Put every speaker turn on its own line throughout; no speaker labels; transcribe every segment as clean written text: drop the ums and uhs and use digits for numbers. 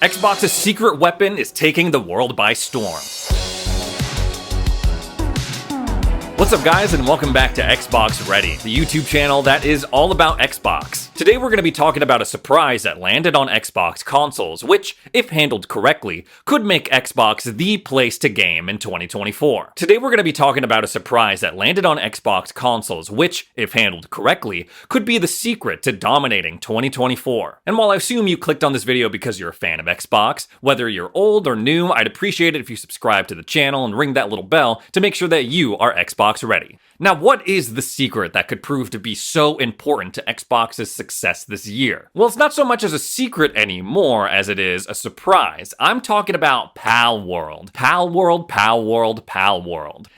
Xbox's secret weapon is taking the world by storm. What's up guys, and welcome back to Xbox Ready, the YouTube channel that is all about Xbox. Today we're going to be talking about a surprise that landed on Xbox consoles, which, if handled correctly, could make Xbox the place to game in 2024. Today we're going to be talking about a surprise that landed on Xbox consoles, which, if handled correctly, could be the secret to dominating 2024. And while I assume you clicked on this video because you're a fan of Xbox, whether you're old or new, I'd appreciate it if you subscribe to the channel and ring that little bell to make sure that you are Xbox ready. Now, what is the secret that could prove to be so important to Xbox's success this year? Well, it's not so much as a secret anymore as it is a surprise. I'm talking about Palworld. Palworld.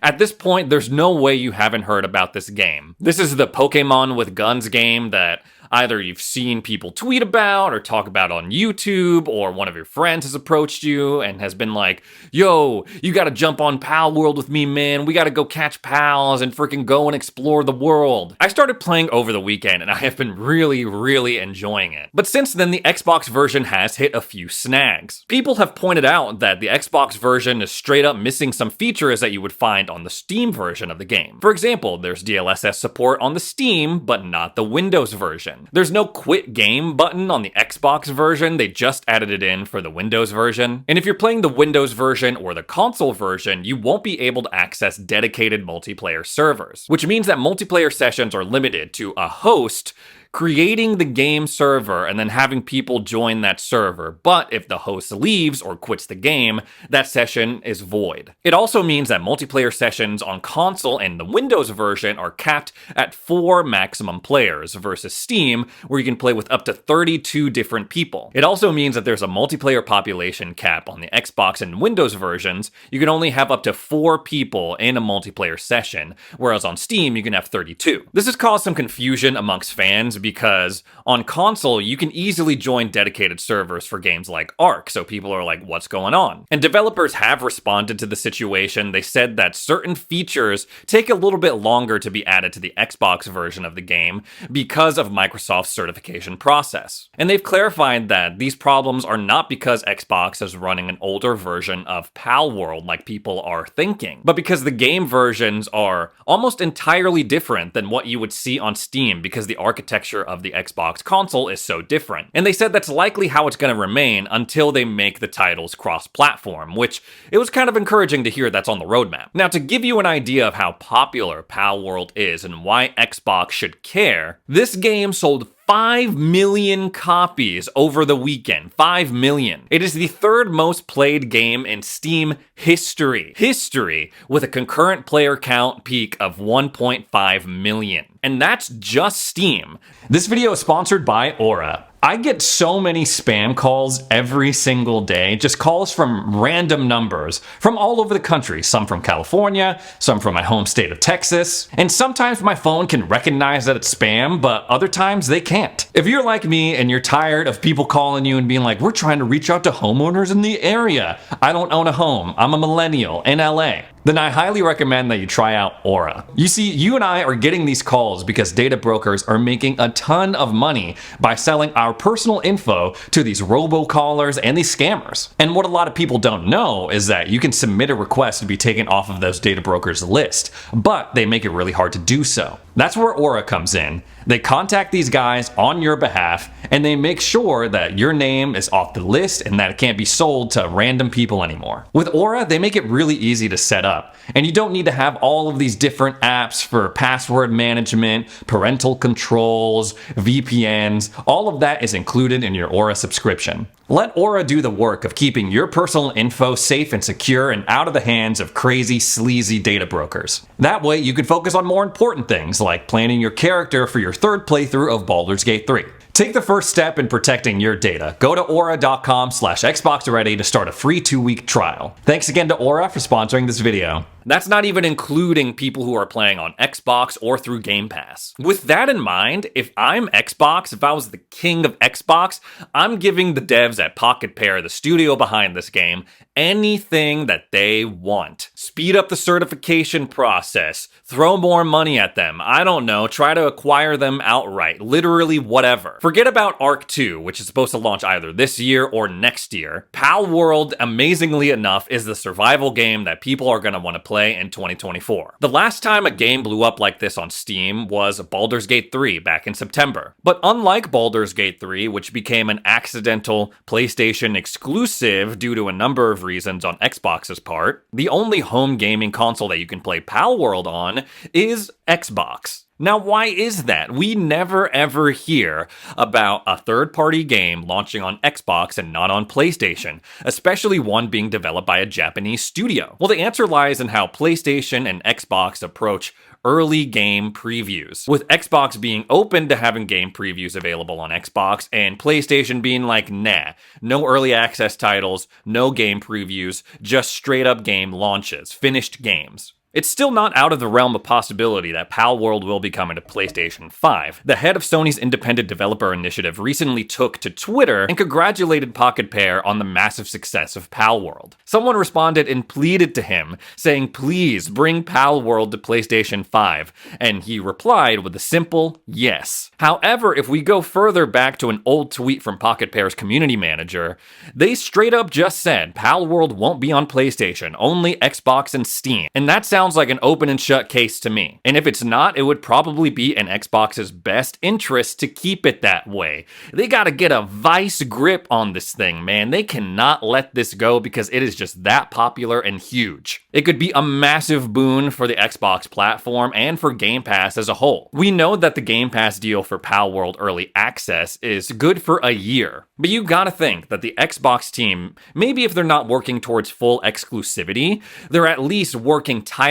At this point, there's no way you haven't heard about this game. This is the Pokemon with guns game that either you've seen people tweet about or talk about on YouTube, or one of your friends has approached you and has been like, yo, you gotta jump on Palworld with me, man. We gotta go catch pals and freaking go and explore the world. I started playing over the weekend and I have been really enjoying it. But since then, the Xbox version has hit a few snags. People have pointed out that the Xbox version is straight up missing some features that you would find on the Steam version of the game. For example, there's DLSS support on the Steam, but not the Windows version. There's no quit game button on the Xbox version, they just added it in for the Windows version. And if you're playing the Windows version or the console version, you won't be able to access dedicated multiplayer servers, which means that multiplayer sessions are limited to a host creating the game server and then having people join that server. But if the host leaves or quits the game, that session is void. It also means that multiplayer sessions on console and the Windows version are capped at 4 maximum players versus Steam, where you can play with up to 32 different people. It also means that there's a multiplayer population cap on the Xbox and Windows versions. You can only have up to 4 people in a multiplayer session, whereas on Steam you can have 32. This has caused some confusion amongst fans because on console, you can easily join dedicated servers for games like Ark, so people are like, what's going on? And developers have responded to the situation. They said that certain features take a little bit longer to be added to the Xbox version of the game because of Microsoft's certification process. And they've clarified that these problems are not because Xbox is running an older version of Palworld like people are thinking, but because the game versions are almost entirely different than what you would see on Steam because the architecture of the Xbox console is so different. And they said that's likely how it's going to remain until they make the titles cross-platform, which it was kind of encouraging to hear that's on the roadmap. Now, to give you an idea of how popular Palworld is and why Xbox should care, this game sold 5 million copies over the weekend. 5 million. It is the third most played game in Steam history, with a concurrent player count peak of 1.5 million. And that's just Steam. This video is sponsored by Aura. I get so many spam calls every single day, just calls from random numbers from all over the country, some from California, some from my home state of Texas, and sometimes my phone can recognize that it's spam, but other times they can't. If you're like me and you're tired of people calling you and being like, we're trying to reach out to homeowners in the area, I don't own a home, I'm a millennial in LA, then I highly recommend that you try out Aura. You see, you and I are getting these calls because data brokers are making a ton of money by selling our personal info to these robocallers and these scammers. And what a lot of people don't know is that you can submit a request to be taken off of those data brokers' list, but they make it really hard to do so. That's where Aura comes in. They contact these guys on your behalf, and they make sure that your name is off the list and that it can't be sold to random people anymore. With Aura, they make it really easy to set up, and you don't need to have all of these different apps for password management, parental controls, VPNs. All of that is included in your Aura subscription. Let Aura do the work of keeping your personal info safe and secure and out of the hands of crazy, sleazy data brokers. That way, you can focus on more important things like planning your character for your third playthrough of Baldur's Gate 3. Take the first step in protecting your data. Go to aura.com/xboxready to start a free 2-week trial. Thanks again to Aura for sponsoring this video. That's not even including people who are playing on Xbox or through Game Pass. With that in mind, if I'm Xbox, if I was the king of Xbox, I'm giving the devs at Pocket Pair, the studio behind this game, anything that they want. Speed up the certification process, throw more money at them, I don't know, try to acquire them outright, literally whatever. Forget about Ark 2, which is supposed to launch either this year or next year. Palworld, amazingly enough, is the survival game that people are going to want to play in 2024. The last time a game blew up like this on Steam was Baldur's Gate 3 back in September. But unlike Baldur's Gate 3, which became an accidental PlayStation exclusive due to a number of reasons on Xbox's part, the only home gaming console that you can play Palworld on is Xbox. Now, why is that? We never ever hear about a third-party game launching on Xbox and not on PlayStation, especially one being developed by a Japanese studio. Well, the answer lies in how PlayStation and Xbox approach early game previews, with Xbox being open to having game previews available on Xbox and PlayStation being like, nah, no early access titles, no game previews, just straight up game launches, finished games. It's still not out of the realm of possibility that Palworld will be coming to PlayStation 5. The head of Sony's independent developer initiative recently took to Twitter and congratulated Pocket Pair on the massive success of Palworld. Someone responded and pleaded to him, saying, please bring Palworld to PlayStation 5, and he replied with a simple yes. However, if we go further back to an old tweet from Pocket Pair's community manager, they straight up just said Palworld won't be on PlayStation, only Xbox and Steam, and that sounds like an open and shut case to me. And if it's not, it would probably be in Xbox's best interest to keep it that way. They gotta get a vice grip on this thing, man. They cannot let this go because it is just that popular and huge. It could be a massive boon for the Xbox platform and for Game Pass as a whole. We know that the Game Pass deal for Palworld Early Access is good for a year, but you gotta think that the Xbox team, maybe if they're not working towards full exclusivity, they're at least working tirelessly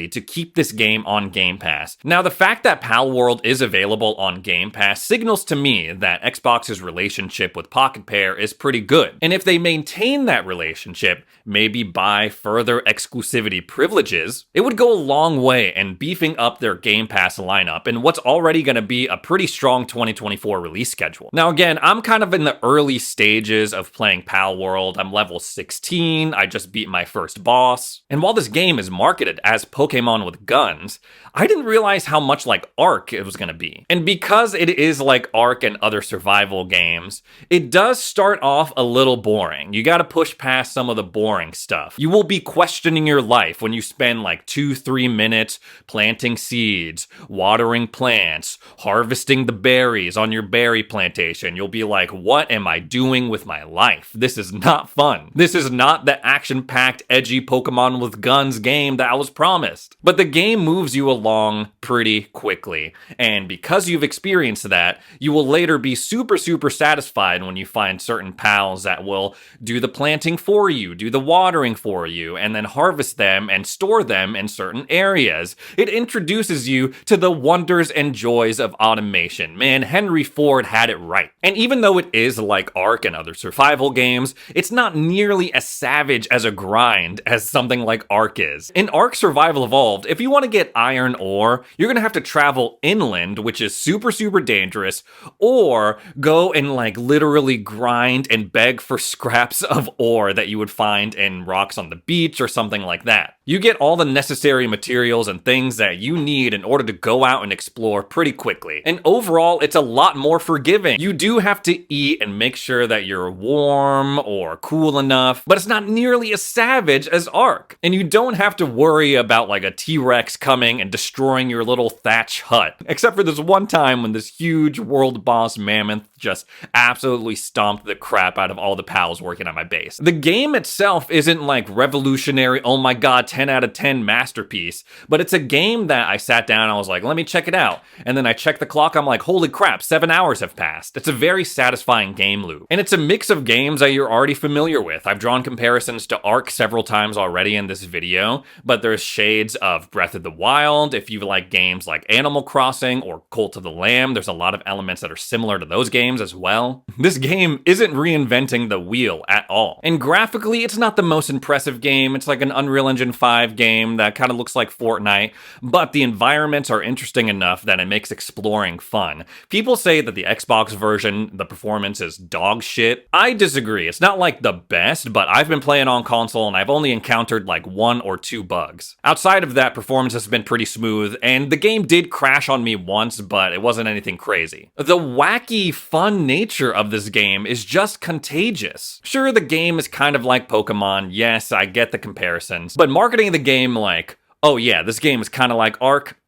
to keep this game on Game Pass. Now, the fact that Palworld is available on Game Pass signals to me that Xbox's relationship with Pocket Pair is pretty good. And if they maintain that relationship, maybe buy further exclusivity privileges, it would go a long way in beefing up their Game Pass lineup in what's already going to be a pretty strong 2024 release schedule. Now, again, I'm kind of in the early stages of playing Palworld. I'm level 16, I just beat my first boss. And while this game is marketed as Pokemon with guns, I didn't realize how much like Ark it was going to be. And because it is like Ark and other survival games, it does start off a little boring. You got to push past some of the boring stuff. You will be questioning your life when you spend like 2-3 minutes planting seeds, watering plants, harvesting the berries on your berry plantation. You'll be like, what am I doing with my life? This is not fun. This is not the action-packed, edgy Pokemon with guns game that I was promised. But the game moves you along pretty quickly, and because you've experienced that, you will later be super satisfied when you find certain pals that will do the planting for you, do the watering for you, and then harvest them and store them in certain areas. It introduces you to the wonders and joys of automation. Man, Henry Ford had it right. And even though it is like Ark and other survival games, it's not nearly as savage as a grind as something like Ark is. In Ark Survival Evolved, if you want to get iron ore, you're gonna have to travel inland, which is super dangerous, or go and like literally grind and beg for scraps of ore that you would find in rocks on the beach or something like that. You get all the necessary materials and things that you need in order to go out and explore pretty quickly. And overall, it's a lot more forgiving. You do have to eat and make sure that you're warm or cool enough, but it's not nearly as savage as Ark. And you don't have to worry about like a T-Rex coming and destroying your little thatch hut. Except for this one time when this huge world boss mammoth just absolutely stomped the crap out of all the pals working on my base. The game itself isn't like revolutionary, oh my god, 10 out of 10 masterpiece, but it's a game that I sat down and I was like, let me check it out. And then I checked the clock, I'm like, holy crap, 7 hours have passed. It's a very satisfying game loop. And it's a mix of games that you're already familiar with. I've drawn comparisons to Ark several times already in this video, but there's shades of Breath of the Wild. If you like games like Animal Crossing or Cult of the Lamb, there's a lot of elements that are similar to those games as well. This game isn't reinventing the wheel at all. And graphically, it's not the most impressive game. It's like an Unreal Unreal Engine 5 game that kind of looks like Fortnite, but the environments are interesting enough that it makes exploring fun. People say that the Xbox version, the performance is dog shit. I disagree. It's not like the best, but I've been playing on console and I've only encountered like 1 or 2 bugs. Outside of that, performance has been pretty smooth, and the game did crash on me once, but it wasn't anything crazy. The wacky, fun nature of this game is just contagious. Sure, the game is kind of like Pokemon, yes, I get the comparisons, but marketing the game like, oh yeah, this game is kind of like Ark,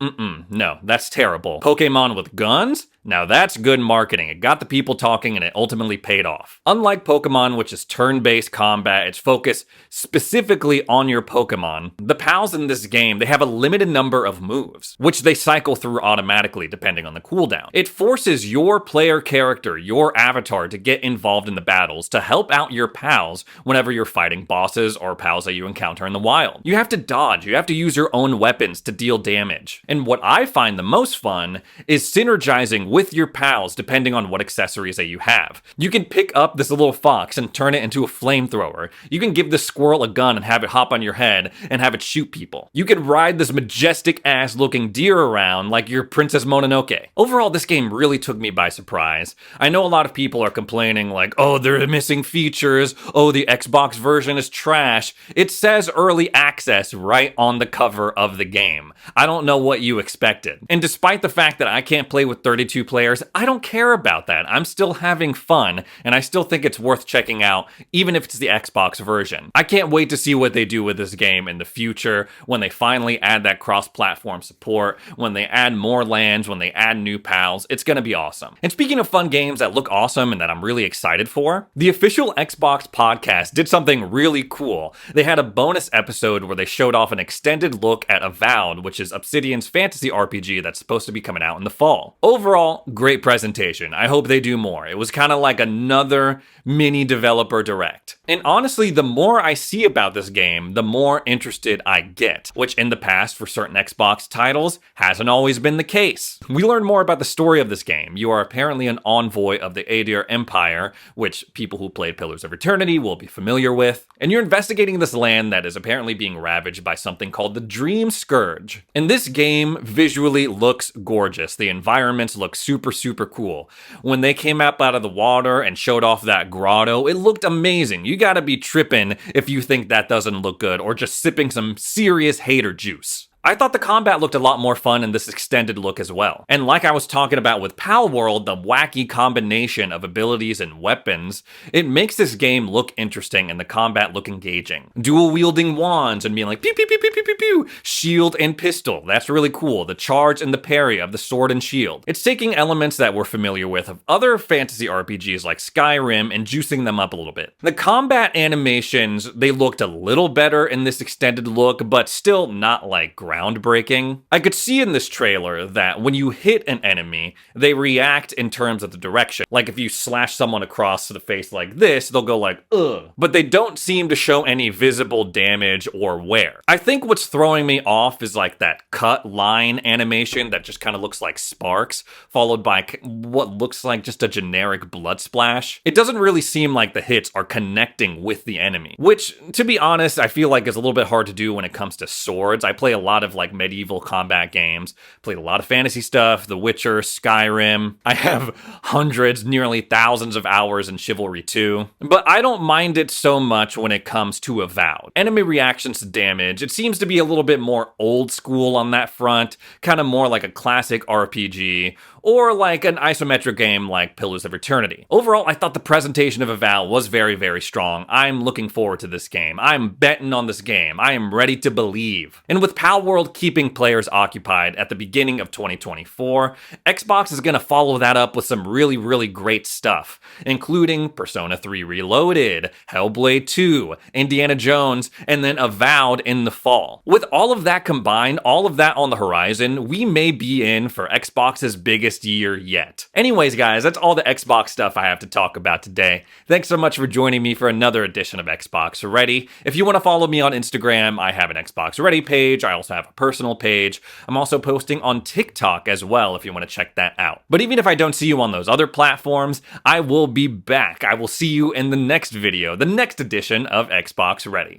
no, that's terrible. Pokemon with guns? Now that's good marketing. It got the people talking and it ultimately paid off. Unlike Pokemon, which is turn-based combat, it's focused specifically on your Pokemon. The pals in this game, they have a limited number of moves, which they cycle through automatically depending on the cooldown. It forces your player character, your avatar, to get involved in the battles to help out your pals whenever you're fighting bosses or pals that you encounter in the wild. You have to dodge, you have to use your own weapons to deal damage. And what I find the most fun is synergizing with your pals depending on what accessories that you have. You can pick up this little fox and turn it into a flamethrower. You can give this squirrel a gun and have it hop on your head and have it shoot people. You can ride this majestic ass looking deer around like you're Princess Mononoke. Overall, this game really took me by surprise. I know a lot of people are complaining like, oh, they're missing features, oh, the Xbox version is trash. It says early access right on the cover of the game. I don't know what you expected. And despite the fact that I can't play with 32 players, I don't care about that. I'm still having fun, and I still think it's worth checking out, even if it's the Xbox version. I can't wait to see what they do with this game in the future, when they finally add that cross-platform support, when they add more lands, when they add new pals. It's gonna be awesome. And speaking of fun games that look awesome and that I'm really excited for, the official Xbox podcast did something really cool. They had a bonus episode where they showed off an extended look at Avowed, which is Obsidian's fantasy RPG that's supposed to be coming out in the fall. Overall, great presentation. I hope they do more. It was kind of like another mini developer direct. And honestly, the more I see about this game, the more interested I get, which in the past for certain Xbox titles hasn't always been the case. We learn more about the story of this game. You are apparently an envoy of the Aedir Empire, which people who played Pillars of Eternity will be familiar with, and you're investigating this land that is apparently being ravaged by something called the Dream Scourge. And this game visually looks gorgeous. The environments look super cool. When they came up out of the water and showed off that grotto, it looked amazing. You gotta be tripping if you think that doesn't look good, or just sipping some serious hater juice. I thought the combat looked a lot more fun in this extended look as well. And like I was talking about with Palworld, the wacky combination of abilities and weapons, it makes this game look interesting and the combat look engaging. Dual wielding wands and being like pew pew pew pew pew pew pew, shield and pistol, that's really cool. The charge and the parry of the sword and shield. It's taking elements that we're familiar with of other fantasy RPGs like Skyrim and juicing them up a little bit. The combat animations, they looked a little better in this extended look, but still not like groundbreaking. I could see in this trailer that when you hit an enemy, they react in terms of the direction. Like if you slash someone across the face like this, they'll go like, ugh. But they don't seem to show any visible damage or wear. I think what's throwing me off is like that cut line animation that just kind of looks like sparks, followed by what looks like just a generic blood splash. It doesn't really seem like the hits are connecting with the enemy, which, to be honest, I feel like is a little bit hard to do when it comes to swords. I play a lot of like medieval combat games, played a lot of fantasy stuff, The Witcher, Skyrim. I have hundreds, nearly thousands of hours in Chivalry 2, but I don't mind it so much when it comes to Avowed. Enemy reactions to damage, it seems to be a little bit more old school on that front, kind of more like a classic RPG, or like an isometric game like Pillars of Eternity. Overall, I thought the presentation of Avowed was very strong. I'm looking forward to this game. I'm betting on this game. I am ready to believe. And with Palworld keeping players occupied at the beginning of 2024, Xbox is gonna follow that up with some really great stuff, including Persona 3 Reloaded, Hellblade 2, Indiana Jones, and then Avowed in the fall. With all of that combined, all of that on the horizon, we may be in for Xbox's biggest year yet. Anyways, guys, that's all the Xbox stuff I have to talk about today. Thanks so much for joining me for another edition of Xbox Ready. If you want to follow me on Instagram, I have an Xbox Ready page. I also have a personal page. I'm also posting on TikTok as well if you want to check that out. But even if I don't see you on those other platforms, I will be back. I will see you in the next video, the next edition of Xbox Ready.